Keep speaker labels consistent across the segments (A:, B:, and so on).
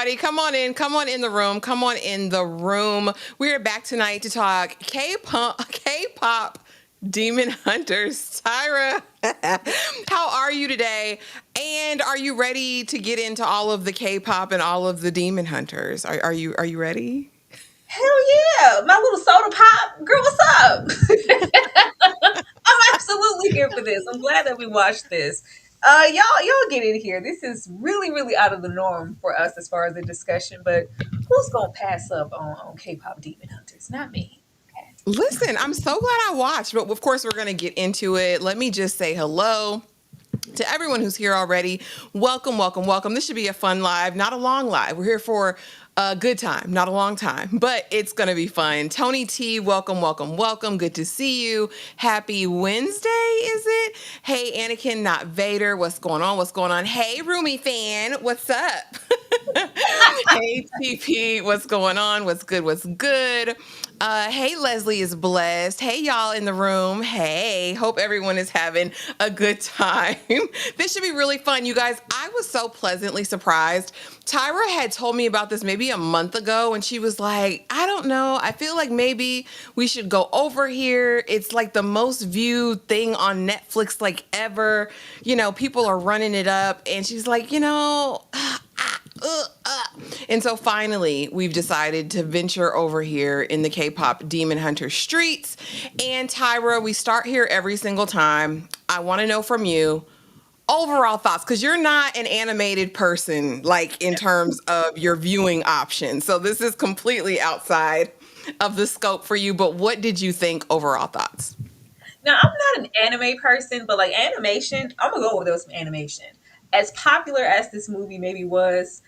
A: everybody. Come on in. Come on in the room. Come on in the room. We are back tonight to talk K-pop Demon Hunters. Tyra, how are you today? And are you ready to get into all of the K-pop and all of the Demon Hunters? Are you ready?
B: Hell yeah, my little soda pop girl. What's up? I'm absolutely here for this. I'm glad that we watched this. Y'all get in here. This is really out of the norm for us as far as the discussion. But who's gonna pass up on K-pop Demon Hunters? Not me.
A: Listen, I'm so glad I watched, but of course we're going to get into it. Let me just say hello to everyone who's here already. Welcome, welcome, welcome. This should be a fun live, not a long live. We're here for a good time, not a long time, but it's going to be fun. Tony T, welcome, welcome, welcome. Good to see you. Happy Wednesday, is it? Hey, Anakin, not Vader. What's going on? What's going on? Hey, Roomy fan, what's up? Hey, TP, what's going on? What's good? What's good? Hey, Leslie is blessed. Hey, y'all in the room. Hey, hope everyone is having a good time. This should be really fun. You guys, I was so pleasantly surprised. Tyra had told me about this maybe a month ago, and she was like, I don't know. I feel like maybe we should go over here. It's like the most viewed thing on Netflix like ever. You know, people are running it up. And she's like, and so finally, we've decided to venture over here in the K-pop Demon Hunter streets. And Tyra, we start here every single time. I want to know from you overall thoughts, because you're not an animated person, like in terms of your viewing options. So this is completely outside of the scope for you. But what did you think overall thoughts?
B: Now I'm not an anime person, but like animation, I'm gonna go over there with some animation. As popular as this movie maybe was,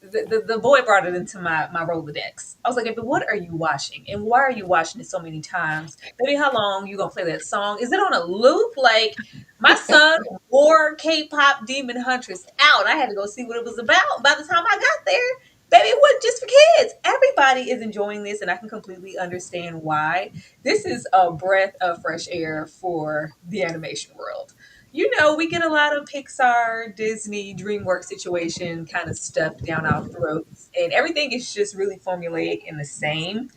B: the boy brought it into my Rolodex. I was like, "But what are you watching? And why are you watching it so many times? Baby, how long you gonna play that song? Is it on a loop?" Like my son wore K-pop Demon Hunters out. I had to go see what it was about. By the time I got there, baby, it wasn't just for kids. Everybody is enjoying this, and I can completely understand why. This is a breath of fresh air for the animation world. You know, we get a lot of Pixar, Disney, DreamWorks situation kind of stuff down our throats, and everything is just really formulaic and the same.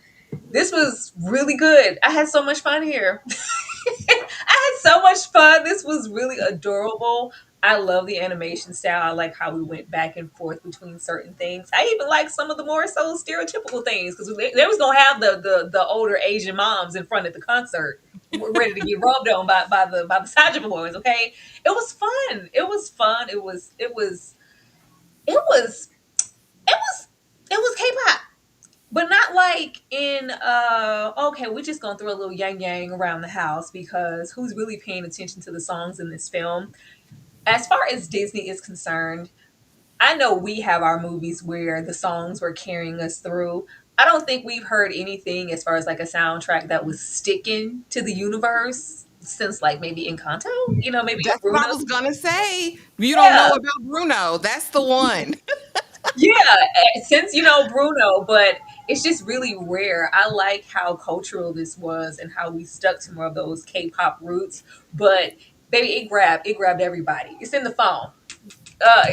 B: This was really good. I had so much fun here. I had so much fun. This was really adorable. I love the animation style. I like how we went back and forth between certain things. I even like some of the more so stereotypical things because they was gonna have the older Asian moms in front of the concert, ready to get rubbed on by the Sajima boys. Okay, it was fun. It was fun. It was it was it was K-pop, but not like in okay, we're just gonna throw a little yang yang around the house because who's really paying attention to the songs in this film? As far as Disney is concerned, I know we have our movies where the songs were carrying us through. I don't think we've heard anything as far as like a soundtrack that was sticking to the universe since like maybe Encanto, maybe
A: That's what I
B: Bruno.
A: was going to say. You don't know
B: Yeah,
A: about Bruno. That's the one.
B: yeah, since Bruno, but it's just really rare. I like how cultural this was and how we stuck to more of those K-pop roots. But baby, it grabbed everybody. It's in the phone.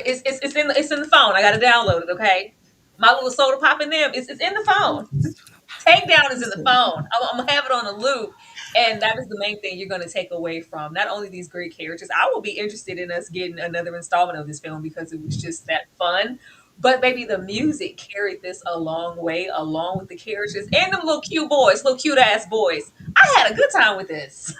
B: It's in the phone. I gotta download it. Okay, my little soda pop in them. It's in the phone. Takedown is in the phone. I'm gonna have it on a loop. And that is the main thing you're going to take away from not only these great characters. I will be interested in us getting another installment of this film because it was just that fun. But baby, the music carried this a long way, along with the characters and them little cute boys, little cute ass boys. I had a good time with this.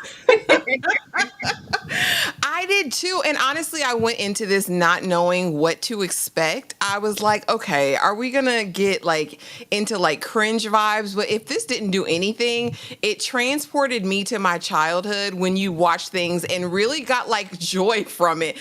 A: I did too. And honestly, I went into this not knowing what to expect. I was like, okay, are we going to get like into like cringe vibes? But if this didn't do anything, it transported me to my childhood when you watch things and really got like joy from it.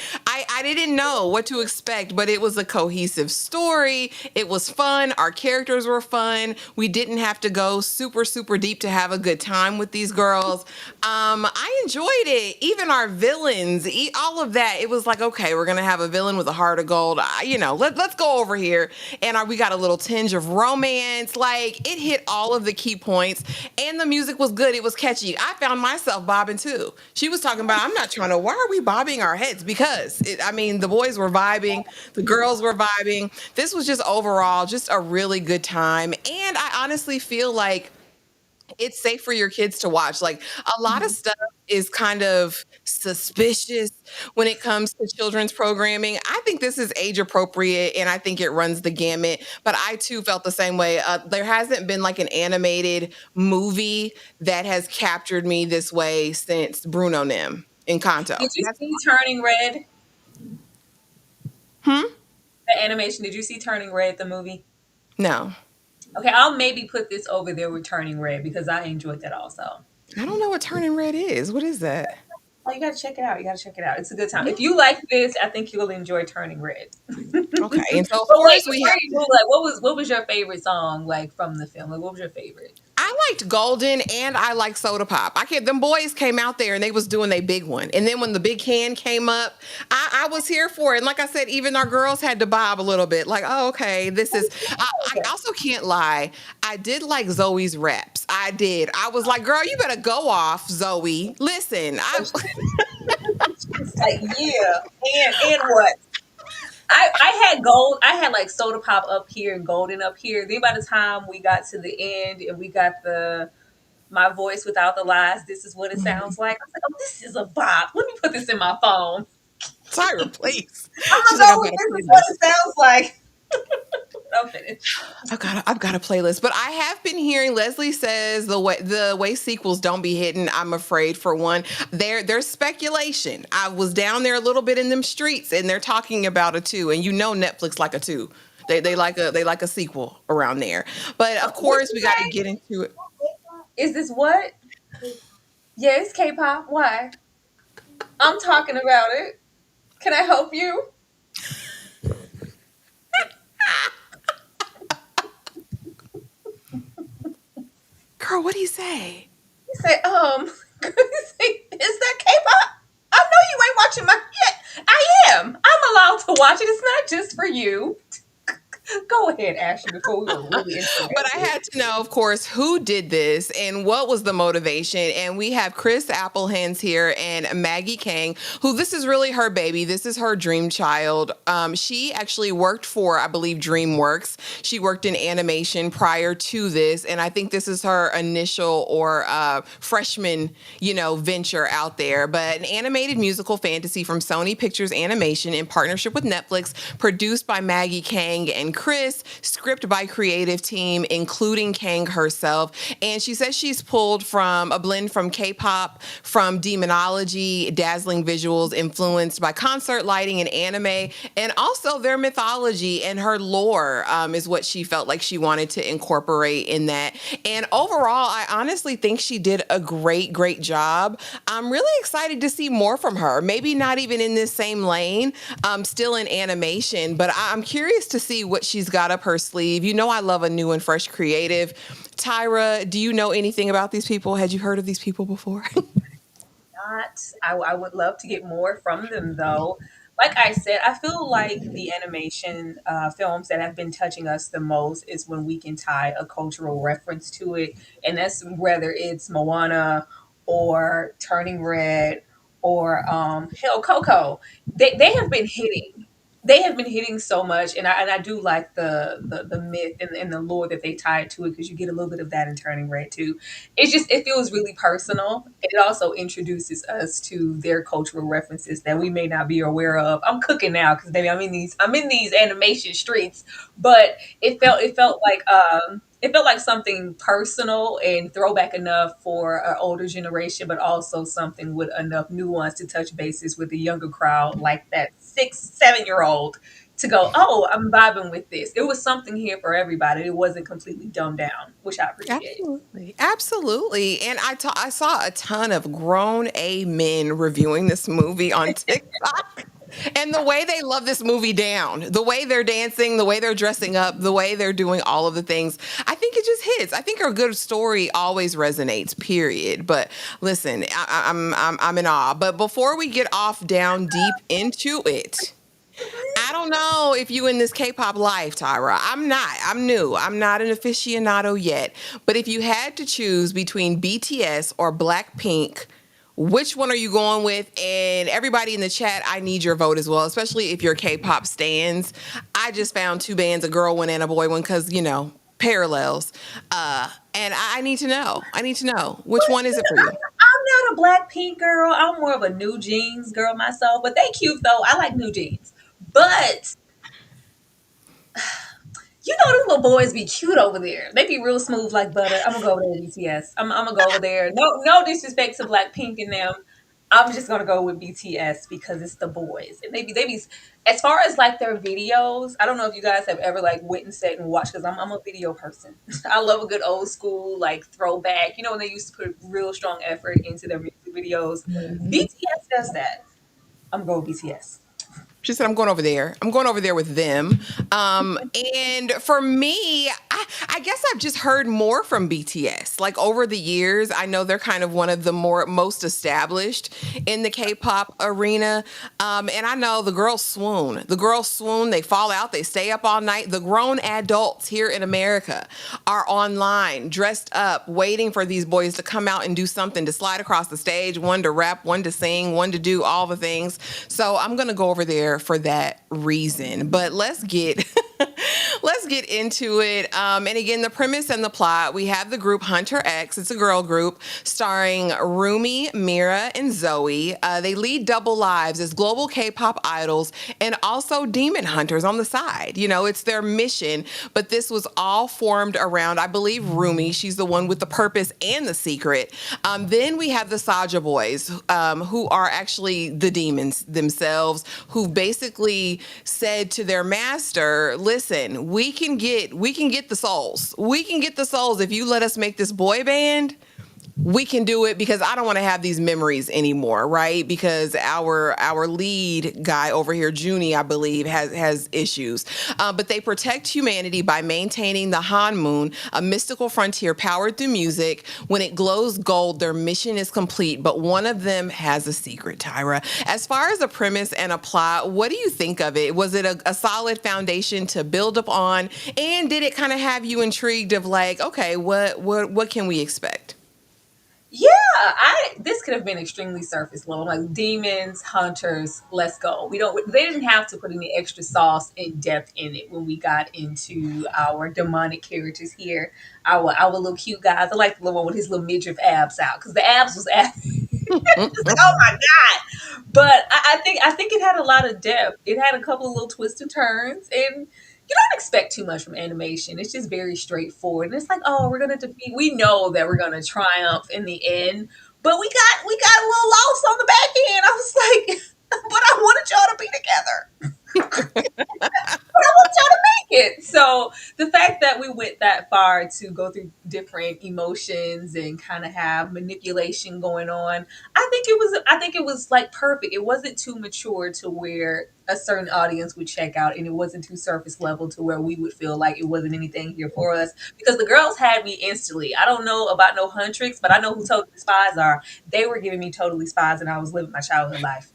A: I didn't know what to expect, but it was a cohesive story. It was fun. Our characters were fun. We didn't have to go super, super deep to have a good time with these girls. I enjoyed it. Even our villains, all of that. It was like, okay, we're gonna have a villain with a heart of gold. Let's go over here, and we got a little tinge of romance. Like it hit all of the key points, and the music was good. It was catchy. I found myself bobbing too. She was talking about, I'm not trying to. Why are we bobbing our heads? Because I mean, the boys were vibing, the girls were vibing. This was just overall just a really good time. And I honestly feel like it's safe for your kids to watch. Like a lot of
B: Mhm.
A: stuff is kind of suspicious when it comes to children's programming. I think this is age appropriate and I think it runs the gamut. But I too felt the same way. There hasn't been like an animated movie that has captured me this way since Bruno Nim Encanto.
B: Did you see Turning Red?
A: Hmm?
B: The animation. Did you see Turning Red, the movie?
A: No.
B: Okay, I'll maybe put this over there with Turning Red because I enjoyed that also.
A: I don't know what Turning Red is. What is that?
B: Oh, you gotta check it out. You gotta check it out. It's a good time. If you like this, I think you'll enjoy Turning Red. But
A: Okay. And so of
B: wait,
A: course we
B: before
A: have
B: you move, like, what was your favorite song like from the film? Like, what was your favorite?
A: I liked Golden and I liked Soda Pop. I can't. Them boys came out there and they was doing their big one. And then when the big can came up, I was here for it. And like I said, even our girls had to bob a little bit. Like, oh, okay, this is. I also can't lie. I did like Zoe's reps. I did. I was like, girl, you better go off, Zoe. Listen,
B: It's like, yeah, and what? I had gold. I had like Soda Pop up here and Golden up here. Then by the time we got to the end and we got the my voice without the lies, this is what it sounds like. I was like, oh, this is a bop. Let me put this in my phone.
A: Tyra, please.
B: I'm
A: She's
B: gonna
A: like,
B: go
A: I've
B: with
A: got a
B: this is what
A: playlist.
B: it sounds like. I'm finished.
A: I've got a playlist, but I have been hearing Leslie says the way sequels don't be hitting. I'm afraid for one. There's speculation. I was down there a little bit in them streets, and they're talking about a two, and you know Netflix like a two. They like a sequel around there. But of
B: What
A: course
B: you
A: we got to
B: say?
A: get into it.
B: Is this what? Yes, K-pop. Why? I'm talking about it. Can I help you?
A: Girl, what do you say?
B: He said, he say, is that K-pop? I know you ain't watching my yet. I am. I'm allowed to watch it. It's not just for you. Go ahead, Ashley, before we were really
A: But I
B: interrupted.
A: had to know, of course, who did this and what was the motivation. And we have Chris Applehands here and Maggie Kang, who this is really her baby. This is her dream child. She actually worked for, I believe, DreamWorks. She worked in animation prior to this. And I think this is her initial or freshman, venture out there. But an animated musical fantasy from Sony Pictures Animation in partnership with Netflix, produced by Maggie Kang and Chris, script by creative team, including Kang herself. And she says she's pulled from a blend from K-pop, from demonology, dazzling visuals influenced by concert lighting and anime, and also their mythology and her lore is what she felt like she wanted to incorporate in that. And overall, I honestly think she did a great, great job. I'm really excited to see more from her. Maybe not even in this same lane, still in animation, but I'm curious to see what she's got up her sleeve. You know, I love a new and fresh creative. Tyra, do you know anything about these people? Had you heard of these people before?
B: Not. I would love to get more from them, though. Like I said, I feel like the animation films that have been touching us the most is when we can tie a cultural reference to it. And that's whether it's Moana or Turning Red or hell, Coco. They have been hitting. They have been hitting so much, and I do like the myth and the lore that they tied to it because you get a little bit of that in Turning Red too. It feels really personal. It also introduces us to their cultural references that we may not be aware of. I'm cooking now because baby, I'm in these animation streets, but it felt like something personal and throwback enough for an older generation, but also something with enough nuance to touch bases with the younger crowd, like that 6, 7 year old to go, oh, I'm vibing with this. It was something here for everybody. It wasn't completely dumbed down, which I appreciate.
A: Absolutely. Absolutely. And I saw a ton of grown men reviewing this movie on TikTok. And the way they love this movie down, the way they're dancing, the way they're dressing up, the way they're doing all of the things, I think it just hits. I think a good story always resonates, period. But listen, I'm in awe. But before we get off down deep into it, I don't know if you in this K-pop life, Tyra. I'm not. I'm new. I'm not an aficionado yet. But if you had to choose between BTS or Blackpink, Which one are you going with? And everybody in the chat, I need your vote as well, especially if you're K-pop stans. I just found two bands, a girl one and a boy one, because, parallels. And I need to know. I need to know. Which
B: Well,
A: one is it for you?
B: I'm not a Blackpink girl. I'm more of a New Jeans girl myself. But they cute though. I like New Jeans. But these little boys be cute over there. They be real smooth like butter. I'm gonna go over there with BTS. I'm gonna go over there. No disrespect to Blackpink and them. I'm just gonna go with BTS because it's the boys. And they be as far as like their videos, I don't know if you guys have ever like witnessed it and watched because I'm a video person. I love a good old school like throwback. You know when they used to put real strong effort into their music videos. BTS does that. I'm going with BTS.
A: She said, I'm going over there. I'm going over there with them. And for me, I guess I've just heard more from BTS. Like over the years, I know they're kind of one of the most established in the K-pop arena. And I know the girls swoon. The girls swoon. They fall out. They stay up all night. The grown adults here in America are online, dressed up, waiting for these boys to come out and do something, to slide across the stage, one to rap, one to sing, one to do all the things. So I'm going to go over there for that reason. But let's get into it. And again, the premise and the plot, we have the group HUNTR X. It's a girl group starring Rumi, Mira, and Zoe. They lead double lives as global K-pop idols and also demon hunters on the side. It's their mission, but this was all formed around, I believe, Rumi. She's the one with the purpose and the secret. Then we have the Saja boys, who are actually the demons themselves, who basically said to their master, listen, we can get the souls. We can get the souls if you let us make this boy band. We can do it because I don't want to have these memories anymore, right? Because our lead guy over here, Junie, I believe, has issues. But they protect humanity by maintaining the Han Moon, a mystical frontier powered through music. When it glows gold, their mission is complete, but one of them has a secret, Tyra. As far as a premise and a plot, what do you think of it? Was it a solid foundation to build upon? And did it kind of have you intrigued of like, okay, what can we expect?
B: Yeah, this could have been extremely surface level, like demons, hunters, let's go. They didn't have to put any extra sauce and depth in it when we got into our demonic characters here. Our little cute guys. I like the little one with his little midriff abs out because the abs was it's like, oh my god. But I think it had a lot of depth. It had a couple of little twists and turns, and you don't expect too much from animation. It's just very straightforward. And it's like, oh, we're gonna defeat. We know that we're gonna triumph in the end, but we got a little lost on the back end. I was like, but I wanted y'all to be together. But I want y'all to make it. So the fact that we went that far to go through different emotions and kind of have manipulation going on, I think it was like perfect. It wasn't too mature to where a certain audience would check out, and it wasn't too surface level to where we would feel like it wasn't anything here for us. Because the girls had me instantly. I don't know about no Huntrix, but I know who Totally Spies are. They were giving me Totally Spies, and I was living my childhood life.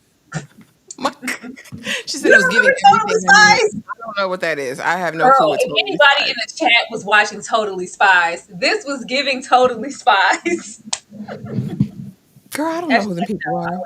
A: She said it was giving everything. I don't know what that is. I have no clue.
B: If anybody in the chat was watching Totally Spies, this was giving Totally Spies.
A: Girl, I don't know who the people are.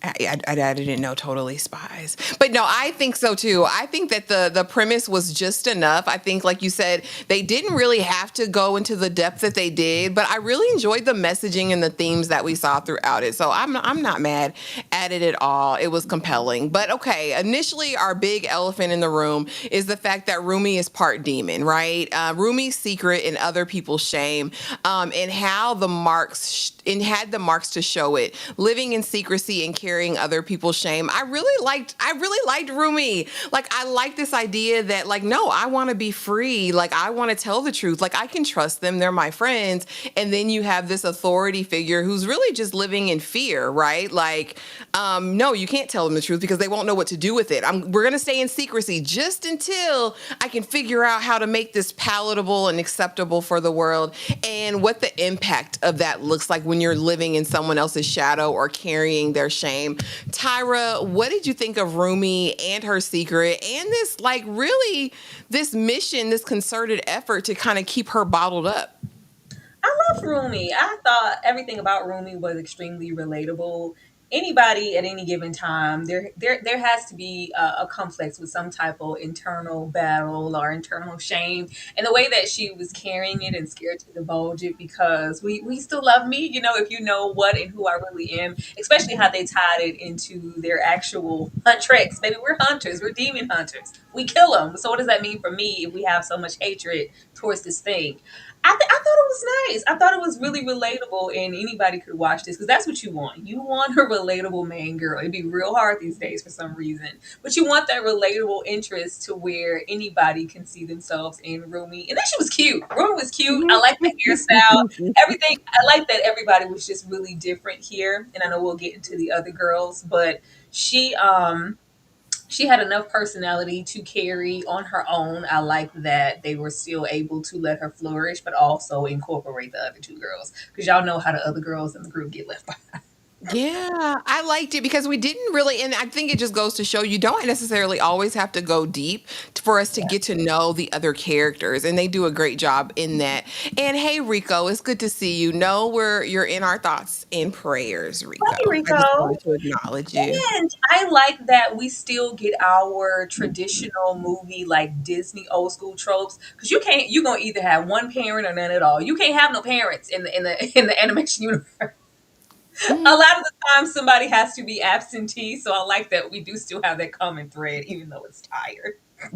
A: I didn't know Totally Spies. But no, I think so too. I think that the premise was just enough. I think, like you said, they didn't really have to go into the depth that they did, but I really enjoyed the messaging and the themes that we saw throughout it. So I'm not mad at it at all. It was compelling. But okay, initially our big elephant in the room is the fact that Rumi is part demon, right? Rumi's secret and other people's shame, and how the marks had the marks to show it, living in secrecy and carrying other people's shame. I really liked Rumi. Like, I like this idea that, like, no, I want to be free. Like, I want to tell the truth. Like, I can trust them. They're my friends. And then you have this authority figure who's really just living in fear, right? Like, no, you can't tell them the truth because they won't know what to do with it. We're going to stay in secrecy just until I can figure out how to make this palatable and acceptable for the world, and what the impact of that looks like when you're living in someone else's shadow or carrying their shame. Tyra, what did you think of Rumi and her secret and this, like, really this mission, this concerted effort to kind of keep her bottled up?
B: I love Rumi. I thought everything about Rumi was extremely relatable. Anybody at any given time, there has to be a complex with some type of internal battle or internal shame, and the way that she was carrying it and scared to divulge it because we still love me, if you know what and who I really am, especially how they tied it into their actual hunt tricks. Maybe we're hunters, we're demon hunters. We kill them. So what does that mean for me if we have so much hatred towards this thing? I thought it was nice. I thought it was really relatable, and anybody could watch this because that's what you want. You want a relatable main girl. It'd be real hard these days for some reason, but you want that relatable interest to where anybody can see themselves in Rumi. And then she was cute. Rumi was cute. I like the hairstyle, everything. I like that everybody was just really different here. And I know we'll get into the other girls, but she had enough personality to carry on her own. I like that they were still able to let her flourish, but also incorporate the other two girls because y'all know how the other girls in the group get left behind.
A: Yeah, I liked it because we didn't really, and I think it just goes to show you don't necessarily always have to go deep for us to
B: Yeah.
A: get to know the other characters, and they do a great job in that. And hey, Rico, it's good to see you. Know you're in our thoughts and prayers, Rico.
B: Hey,
A: I just
B: Rico.
A: wanted to acknowledge you.
B: And I like that we still get our traditional movie like Disney old school tropes because you're gonna either have one parent or none at all. You can't have no parents in the animation universe. A
A: Mhm.
B: lot of the time somebody has to be absentee, so I like that we do still have that common thread even though it's tired.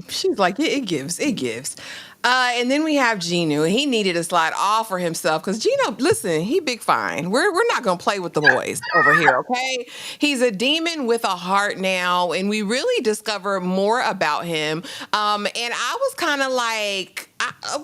A: She's like, it gives, it gives. And then we have Genu, and he needed to slide off for himself because Gino, listen, he big fine. We're not gonna play with the boys over here, okay? He's a demon with a heart now, and we really discover more about him. And I was kind of like,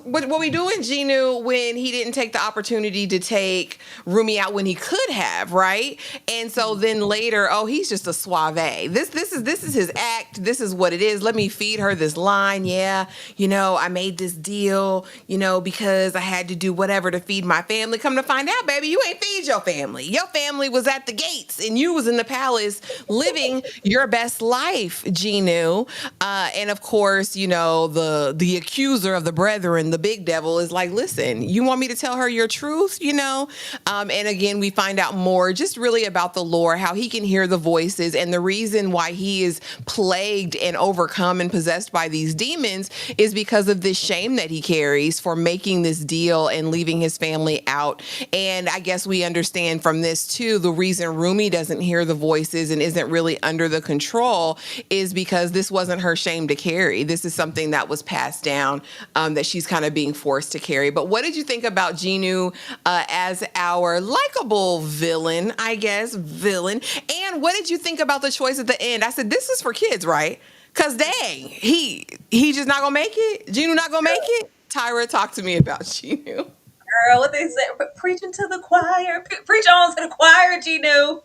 A: what we doing, Genu, when he didn't take the opportunity to take Rumi out when he could have, right? And so then later, oh, he's just a suave. This is his act. This is what it is. Let me feed her this line. Yeah, I made this deal, because I had to do whatever to feed my family. Come to find out, baby, you ain't feed your family. Your family was at the gates, and you was in the palace living your best life, Genu. And of course, the accuser of the brethren, the big devil, is like, listen, you want me to tell her your truth, and again, we find out more just really about the lore, how he can hear the voices, and the reason why he is plagued and overcome and possessed by these demons is because of this shame that he carries for making this deal and leaving his family out. And I guess we understand from this too, the reason Rumi doesn't hear the voices and isn't really under the control is because this wasn't her shame to carry. This is something that was passed down, that she's kind of being forced to carry. But what did you think about Genu as our likable villain, I guess, villain? And what did you think about the choice at the end? I said, this is for kids, right? Cause dang, he just not gonna make it. Genu not gonna make it. Tyra, talk to me about Genu.
B: Girl, what they say, preaching to the choir, preach on to the choir, Genu.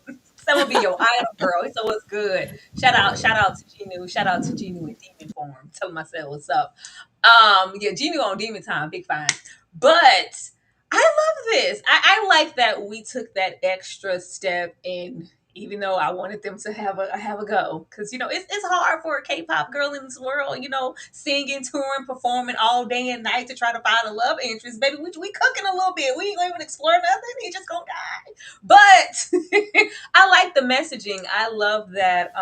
B: That would be your idol, girl. So what's good? Shout out to Genu. Shout out to Genu in demon form. Tell myself what's up. Yeah, Genu on demon time, big fine. But I love this. I like that we took that extra step in. Even though I wanted them to have a go, because it's hard for a K-pop girl in this world, singing, touring, performing all day and night to try to find a love interest. Baby, we cooking a little bit. We ain't gonna even explore nothing. He just gonna die. But I like the messaging. I love that.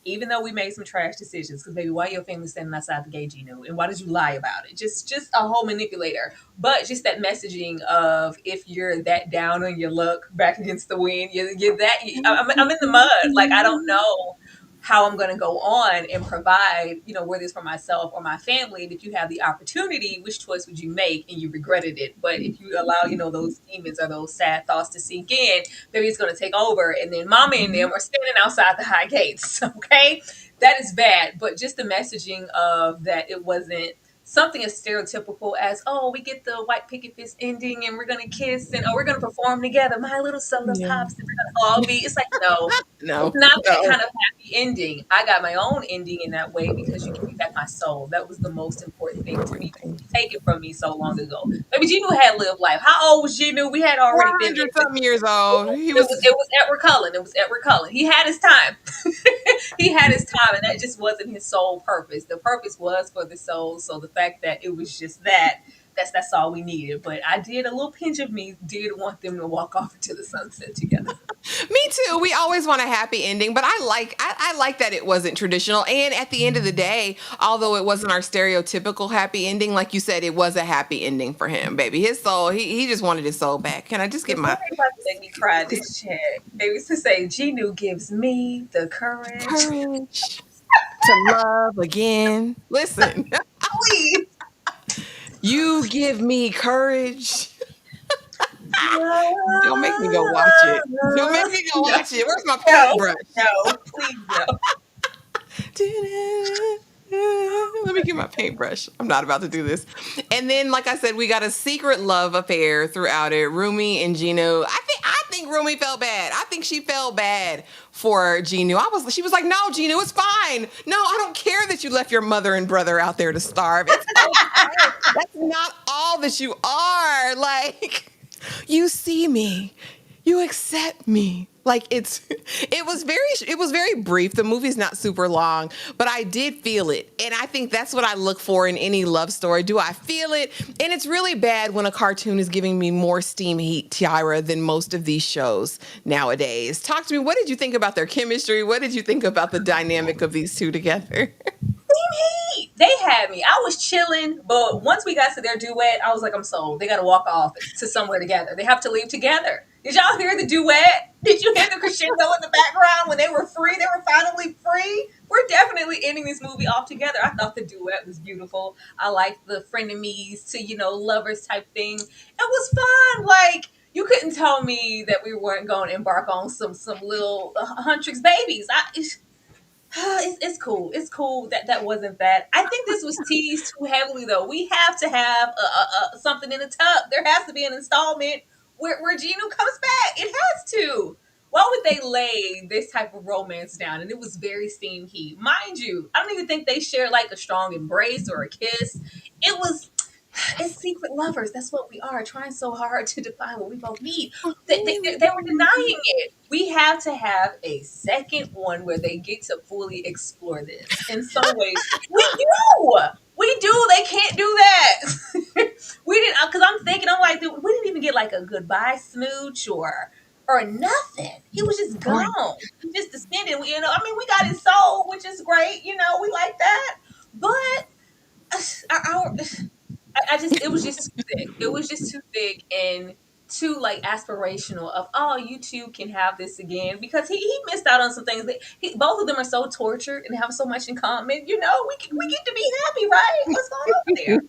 B: Even though we made some trash decisions, because baby, why your family standing outside the gate, Gino, and why did you lie about it? Just a whole manipulator. But just that messaging of if you're that down on your luck, back against the wind, you're that. I'm in the mud. Like I don't know how I'm going to go on and provide, whether it's for myself or my family. And if you have the opportunity, which choice would you make? And you regretted it. But if you allow, those demons or those sad thoughts to sink in, maybe it's going to take over. And then mama and them are standing outside the high gates. Okay. That is bad. But just the messaging of that it wasn't something as stereotypical as, oh, we get the white picket fist ending and we're going to kiss and, oh, we're going to perform together. My little soda
A: Yeah.
B: pops and we're going to all be, it's like, no, it's
A: No,
B: not that
A: no.
B: kind of happy ending. I got my own ending in that way because you gave me back my soul. That was the most important thing to me. To be taken from me so long ago. Maybe Genu had lived life. How old was Genu? We had already been
A: 400
B: there.
A: something years old. He
B: It was
A: was.
B: it was Edward Cullen. It was Edward Cullen. He had his time. He had his time, and that just wasn't his sole purpose. The purpose was for the soul. So the fact that it was just that That's all we needed. But I did, a little pinch of me did want them to walk off into the sunset together.
A: Me too. We always want a happy ending, but I like that it wasn't traditional. And at the end of the day, although it wasn't our stereotypical happy ending, like you said, it was a happy ending for him, baby. His soul, he just wanted his soul back. Can I just get
B: Before
A: my
B: they about to make me cry in this chat, they used to say, Genu gives me the courage.
A: courage to love again? Listen,
B: Please.
A: you give me courage. Don't make me go watch it. Don't make me go
B: No,
A: watch it. Where's my
B: no,
A: paintbrush?
B: no, please no.
A: Let me get my paintbrush. I'm not about to do this. And then, like I said, we got a secret love affair throughout it. Rumi and Gino. I think Rumi felt bad. I think she felt bad for Gino. She was like, no, Gino, it's fine. No, I don't care that you left your mother and brother out there to starve. It's okay. That's not all that you are. Like, you see me, you accept me. Like it was very brief. The movie's not super long, but I did feel it. And I think that's what I look for in any love story. Do I feel it? And it's really bad when a cartoon is giving me more steam heat, Tiara, than most of these shows nowadays. Talk to me. What did you think about their chemistry? What did you think about the dynamic of these two together?
B: They had me. I was chilling, but once we got to their duet, I was like, I'm sold. They got to walk off to somewhere together. They have to leave together. Did y'all hear the duet? Did you hear the crescendo in the background when they were free? They were finally free. We're definitely ending this movie off together. I thought the duet was beautiful. I liked the frenemies to, lovers type thing. It was fun. Like, you couldn't tell me that we weren't going to embark on some little Huntrix babies. It's cool. It's cool that wasn't that. I think this was teased too heavily, though. We have to have something in the tub. There has to be an installment where Gino comes back. It has to. Why would they lay this type of romance down? And it was very steam heat. Mind you, I don't even think they shared like a strong embrace or a kiss. It was it's secret lovers. That's what we are, trying so hard to define what we both need. They were denying it. We have to have a second one where they get to fully explore this in some ways. We do. We do. They can't do that. We didn't, because I'm thinking, I'm like, we didn't even get like a goodbye smooch or nothing. He was just gone. He just descended. I mean, we got his soul, which is great. We like that. But our it was just too thick. It was just too thick and too like aspirational of, oh, you two can have this again, because he missed out on some things that both of them are so tortured and have so much in common. We get to be happy, right? What's going on there?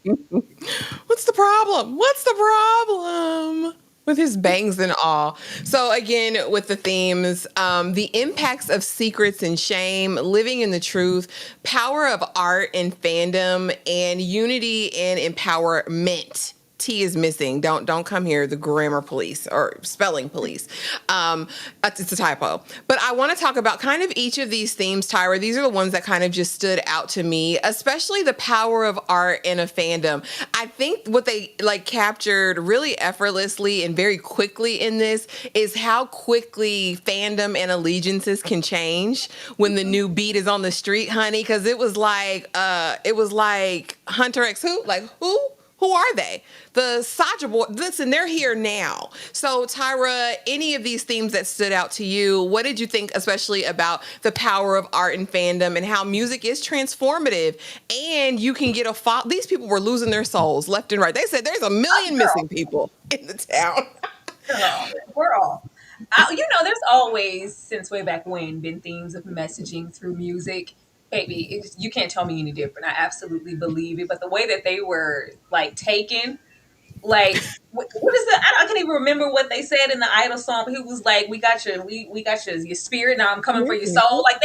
A: What's the problem? What's the problem? With his bangs and all. So again, with the themes, the impacts of secrets and shame, living in the truth, power of art and fandom, and unity and empowerment. T is missing. Don't come here, the grammar police or spelling police. It's a typo. But I want to talk about kind of each of these themes, Tyra. These are the ones that kind of just stood out to me, especially the power of art and a fandom. I think what they like captured really effortlessly and very quickly in this is how quickly fandom and allegiances can change when the new beat is on the street, honey. Because it was like Hunter X who? Like who? Who are they? The Saja boy. Listen, they're here now. So, Tyra, any of these themes that stood out to you, what did you think, especially about the power of art and fandom and how music is transformative and you can get these people were losing their souls left and right. They said there's a million missing people in the town.
B: Girl, we're all. There's always, since way back when, been themes of messaging through music. Baby, you can't tell me any different. I absolutely believe it. But the way that they were like taken, like what is that? I can't even remember what they said in the Idol song. But he was like, "We got we got your spirit. Now I'm coming for your soul." Like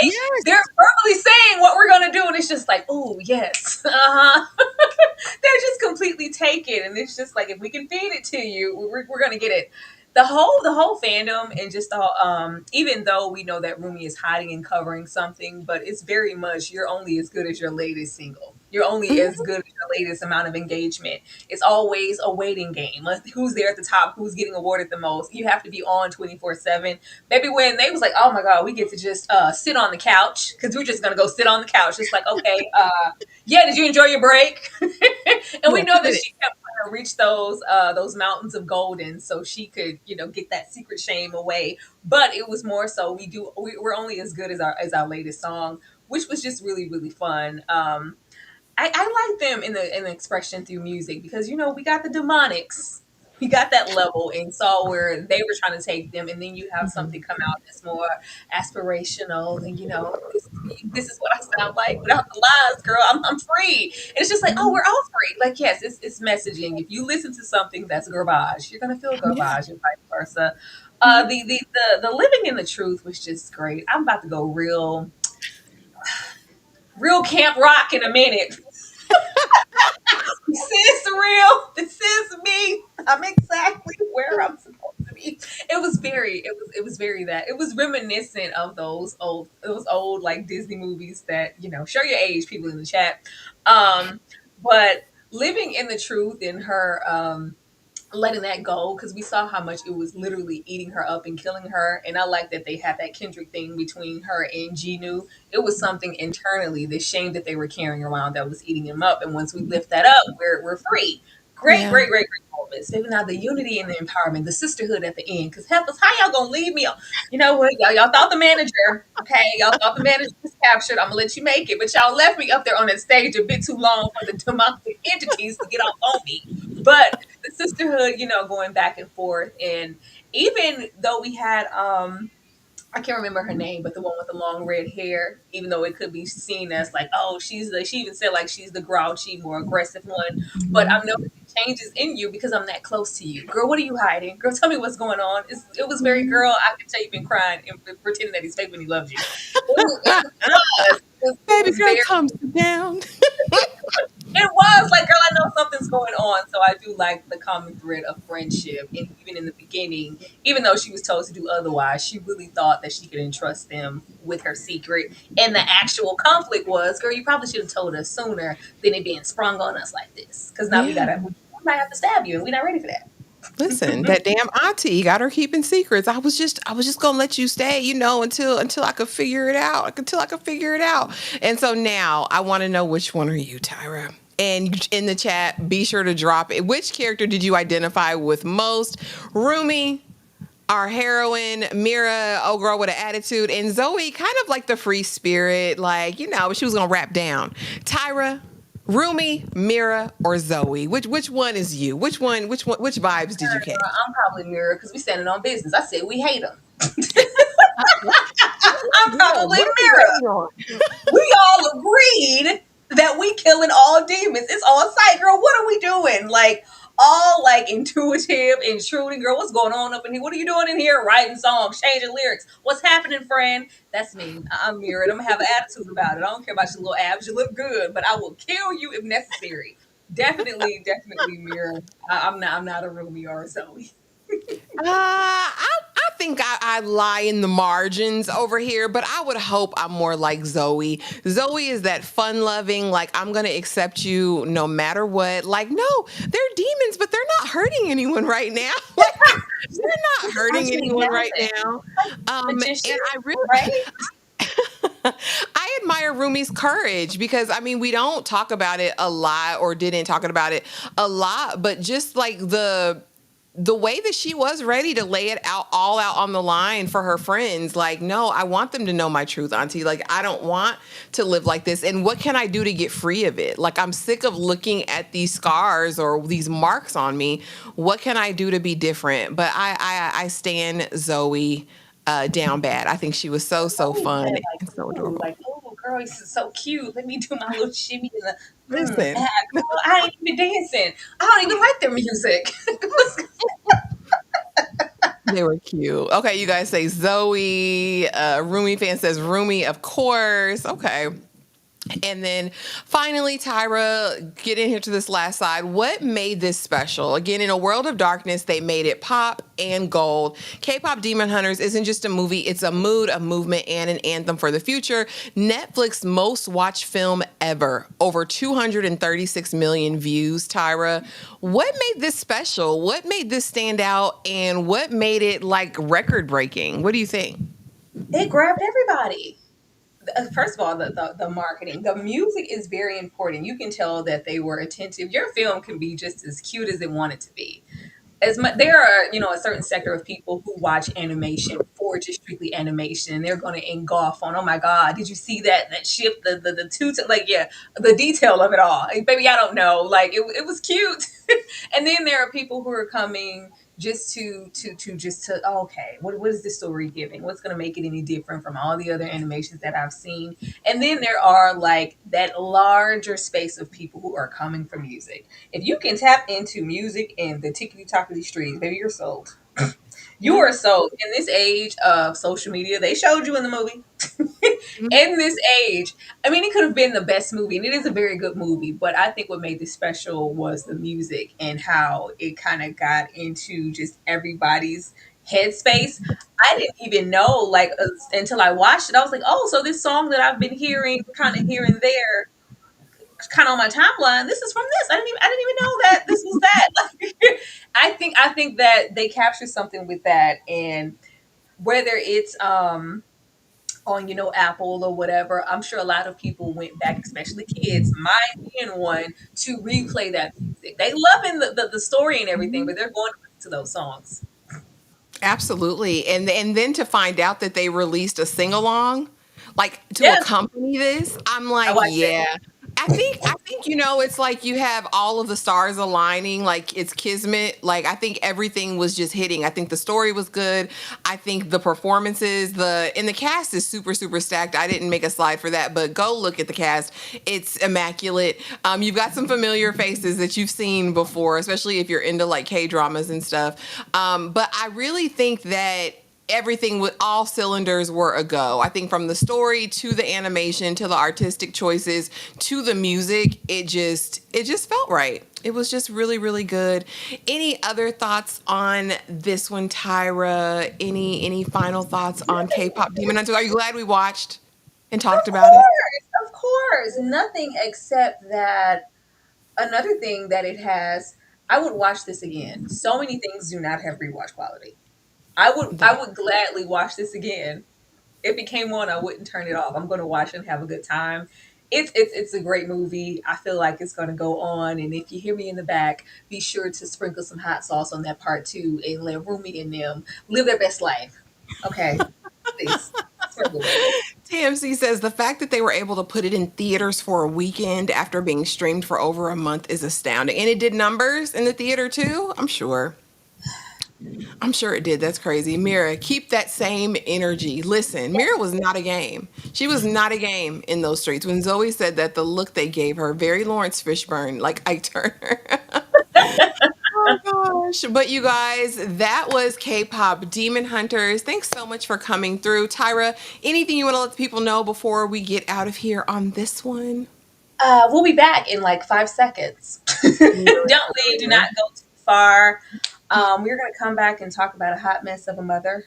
B: they're verbally saying what we're gonna do, and it's just like, oh yes, they're just completely taken, and it's just like, if we can feed it to you, we're gonna get it. The whole fandom, and just the whole, even though we know that Rumi is hiding and covering something, but it's very much, you're only as good as your latest single. You're only as
A: Mhm.
B: good as your latest amount of engagement. It's always a waiting game. Who's there at the top? Who's getting awarded the most? You have to be on 24/7. Maybe when they was like, oh my God, we get to just sit on the couch because we're just going to go sit on the couch. It's like, okay, yeah, did you enjoy your break? And we
A: Yeah,
B: know that
A: 2 minutes.
B: she kept trying to reach those mountains of golden so she could, get that secret shame away. But it was more so we're only as good as our latest song, which was just really, really fun. I like them in the expression through music because we got the demonics, we got that level and saw where they were trying to take them, and then you have something
A: Mhm.
B: come out that's more aspirational, and this is what I sound like without the lies, girl. I'm free. And it's just like, oh,
A: Mhm.
B: we're all free. Like, yes, it's messaging. If you listen to something that's garbage, you're gonna feel
A: Yeah.
B: garbage and vice versa.
A: Mhm.
B: The living in the truth was just great. I'm about to go real camp rock in a minute. This is real. This is me. I'm exactly where I'm supposed to be. It was very that. It was reminiscent of those old like Disney movies that, show your age, people in the chat. Um, but living in the truth in her letting that go because we saw how much it was literally eating her up and killing her. And I like that they had that Kendrick thing between her and Genu. It was something internally, the shame that they were carrying around that was eating him up. And once we lift that up, we're free. Great,
A: Yeah.
B: great, great, great moments. Maybe not the unity and the empowerment, the sisterhood at the end. Because heifers, how y'all gonna leave me? You know what? Y'all thought the manager, okay? Y'all thought the manager was captured. I'm gonna let you make it, but y'all left me up there on that stage a bit too long for the demonic entities to get off on me. But the sisterhood, going back and forth. And even though we had I can't remember her name, but the one with the long red hair, even though it could be seen as like, oh, she even said like she's the grouchy, more aggressive one. But I'm
A: Mhm.
B: noticing changes in you because I'm that close to you. Girl, what are you hiding? Girl, tell me what's going on. It was very,
A: Mhm.
B: girl, I can tell you've been crying and pretending that he's fake when he loves you. It
A: Baby
B: was
A: girl,
B: very
A: come sit down.
B: it was like, girl, I know something's going on. So I do like the common thread of friendship. And even in the beginning, even though she was told to do otherwise, she really thought that she could entrust them with her secret. And the actual conflict was, girl, you probably should have told us sooner than it being sprung on us like this. Because now
A: Yeah.
B: we might have to stab you, and we're not ready for that.
A: Listen, that damn auntie got her keeping secrets. I was just gonna let you stay, until I could figure it out. Until I could figure it out. And so now I want to know, which one are you, Tyra? And in the chat, be sure to drop it. Which character did you identify with most? Rumi, our heroine, Mira, oh girl with an attitude, and Zoe, kind of like the free spirit, like, she was gonna rap down. Tyra, Rumi, Mira, or Zoe? Which one is you? Which vibes did you catch?
B: I'm probably mirror because we standing on business. I said we hate them. I'm
A: Good.
B: probably
A: What are we
B: mirror.
A: waiting on?
B: We all agreed that we killing all demons. It's on site, girl. What are we doing? Like all like intuitive, intruding, girl. What's going on up in here? What are you doing in here? Writing songs, changing lyrics. What's happening, friend? That's me. I'm mirrored. I'm gonna have an attitude about it. I don't care about your little abs. You look good, but I will kill you if necessary. Definitely, definitely mirror. I'm not a Ruby or a Zoe.
A: I think I lie in the margins over here, but I would hope I'm more like Zoe. Zoe is that fun loving, like, I'm going to accept you no matter what. Like, no, they're demons, but they're not hurting anyone right now. Like, they're not
B: This is
A: hurting
B: actually
A: anyone right
B: dazzling.
A: now.
B: Magician,
A: And I
B: right?
A: really, I admire Rumi's courage because, I mean, we don't talk about it a lot, or didn't talk about it a lot, but just like the way that she was ready to lay it out all out on the line for her friends. Like, no, I want them to know my truth, auntie. Like, I don't want to live like this. And what can I do to get free of it? Like, I'm sick of looking at these scars or these marks on me. What can I do to be different? But I stand Zoe down bad. I think she was so
B: Always
A: fun
B: said like,
A: and so
B: ooh,
A: adorable.
B: like, oh, girl, he's so cute. Let me do my little shimmy and
A: Listen,
B: girl, I ain't even dancing. I don't even like their music.
A: they were cute. Okay, you guys say Zoe. Rumi fan says Rumi, of course. Okay. And then finally, Tyra, get in here to this last side. What made this special? Again, in a world of darkness, they made it pop and gold. K-Pop Demon Hunters isn't just a movie, it's a mood, a movement, and an anthem for the future. Netflix's most watched film ever. Over 236 million views, Tyra. What made this special? What made this stand out? And what made it like record breaking? What do you think?
B: It grabbed everybody. First of all, the marketing, the music is very important. You can tell that they were attentive. Your film can be just as cute as they want it to be. As much, there are, a certain sector of people who watch animation for just strictly animation, and they're going to engulf on, oh my god, did you see that shift, the two to, like, yeah, the detail of it all. Like, baby, I don't know, like it was cute. And then there are people who are coming just to oh, okay, what is this story giving, what's going to make it any different from all the other animations that I've seen. And then there are like that larger space of people who are coming for music. If you can tap into music and the tickety tockety streets, baby, you're sold. You
A: Yeah.
B: are sold. In this age of social media, they showed you in the movie. In this age, I mean, it could have been the best movie, and it is a very good movie. But I think what made this special was the music and how it kind of got into just everybody's headspace. I didn't even know, like, until I watched it. I was like, oh, so this song that I've been hearing, kind of here and there, kind of on my timeline, this is from this. I didn't even know that this was that. Like, I think that they captured something with that, and whether it's on Apple or whatever, I'm sure a lot of people went back, especially kids, mine being one, to replay that music. They loving the story and everything, but they're going to those songs.
A: Absolutely. And then to find out that they released a sing along, like to
B: Yes,
A: accompany this, I'm
B: I
A: like,
B: watched it.
A: yeah. I think it's like you have all of the stars aligning, like it's kismet. Like I think everything was just hitting. I think the story was good. I think the performances, the cast is super super stacked. I didn't make a slide for that, but go look at the cast. It's immaculate. You've got some familiar faces that you've seen before, especially if you're into like K dramas and stuff. But I really think that everything with all cylinders were a go. I think from the story to the animation to the artistic choices to the music, it just felt right. It was just really really good. Any other thoughts on this one, Tyra? Any final thoughts on K-pop Demon Hunters? Are you glad we watched and talked
B: Of
A: about it?
B: course, of course. Nothing except that another thing that it has, I would watch this again. So many things do not have rewatch quality. I would gladly watch this again. If it came on, I wouldn't turn it off. I'm going to watch it and have a good time. It's a great movie. I feel like it's going to go on. And if you hear me in the back, be sure to sprinkle some hot sauce on that part too, and let Rumi and them live their best life. Okay, please sprinkle it.
A: TMC says the fact that they were able to put it in theaters for a weekend after being streamed for over a month is astounding. And it did numbers in the theater too, I'm sure. I'm sure it did. That's crazy. Mira, keep that same energy. Listen, Mira was not a game. She was not a game in those streets. When Zoe said that, the look they gave her, very Lawrence Fishburne, like Ike Turner. Oh gosh. But you guys, that was K-pop Demon Hunters. Thanks so much for coming through. Tyra, anything you want to let the people know before we get out of here on this one?
B: We'll be back in like 5 seconds. Don't leave. Do not go too far. We're going to come back and talk about a hot mess of a mother,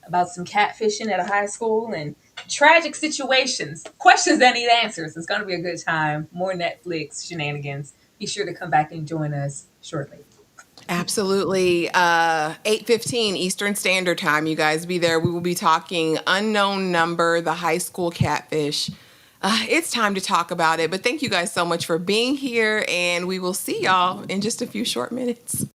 B: about some catfishing at a high school, and tragic situations, questions that need answers. It's going to be a good time. More Netflix shenanigans. Be sure to come back and join us shortly.
A: Absolutely. 8:15 Eastern Standard Time. You guys be there. We will be talking Unknown Number, the high school catfish. It's time to talk about it. But thank you guys so much for being here, and we will see y'all in just a few short minutes.